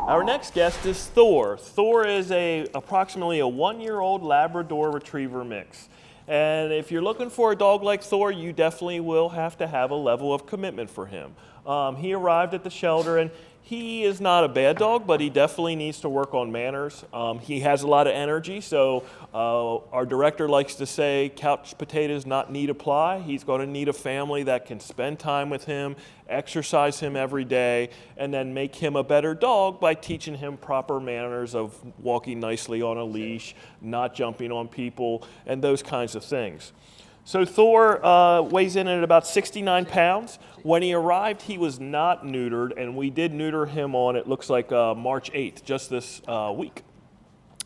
Our next guest is Thor. Thor is approximately a 1-year-old Labrador Retriever mix. And if you're looking for a dog like Thor, you definitely will have to have a level of commitment for him. He arrived at the shelter, and he is not a bad dog, but he definitely needs to work on manners. He has a lot of energy, so our director likes to say, couch potatoes not need apply. He's going to need a family that can spend time with him, exercise him every day, and then make him a better dog by teaching him proper manners of walking nicely on a leash, not jumping on people, and those kinds of things. So Thor weighs in at about 69 pounds. When he arrived, he was not neutered, and we did neuter him on, it looks like March 8th, just this week.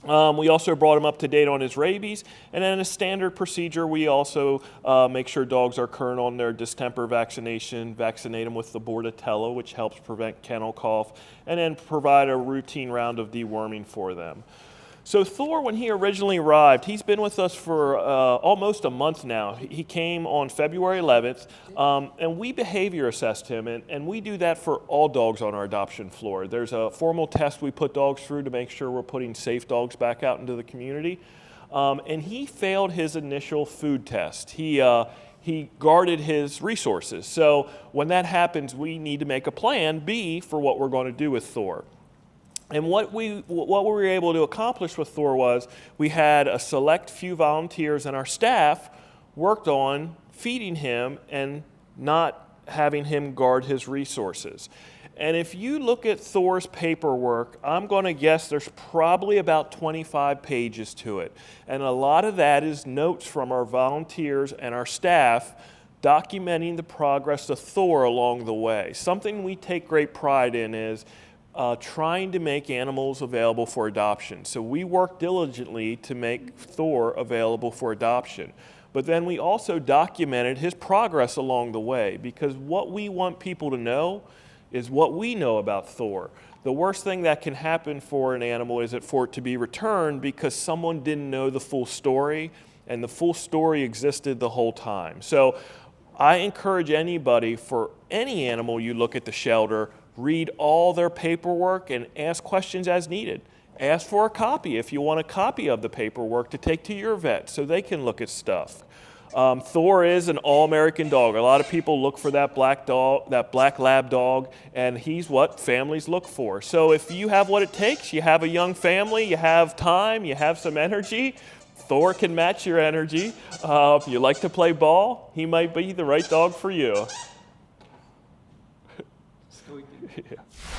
We also brought him up to date on his rabies, and then a standard procedure, we also make sure dogs are current on their distemper vaccination, vaccinate them with the Bordetella, which helps prevent kennel cough, and then provide a routine round of deworming for them. So Thor, when he originally arrived, he's been with us for almost a month now. He came on February 11th, and we behavior assessed him, and we do that for all dogs on our adoption floor. There's a formal test we put dogs through to make sure we're putting safe dogs back out into the community. And he failed his initial food test. He guarded his resources. So when that happens, we need to make a plan B for what we're going to do with Thor. And what we were able to accomplish with Thor was we had a select few volunteers and our staff worked on feeding him and not having him guard his resources. And if you look at Thor's paperwork, I'm going to guess there's probably about 25 pages to it. And a lot of that is notes from our volunteers and our staff documenting the progress of Thor along the way. Something we take great pride in is trying to make animals available for adoption. So we work diligently to make Thor available for adoption. But then we also documented his progress along the way, because what we want people to know is what we know about Thor. The worst thing that can happen for an animal is for it to be returned because someone didn't know the full story, and the full story existed the whole time. So I encourage anybody, for any animal you look at the shelter, read all their paperwork and ask questions as needed. Ask for a copy if you want a copy of the paperwork to take to your vet so they can look at stuff. Thor is an all-American dog. A lot of people look for that black dog, that black lab dog, and he's what families look for. So if you have what it takes, you have a young family, you have time, you have some energy, Thor can match your energy. If you like to play ball, he might be the right dog for you.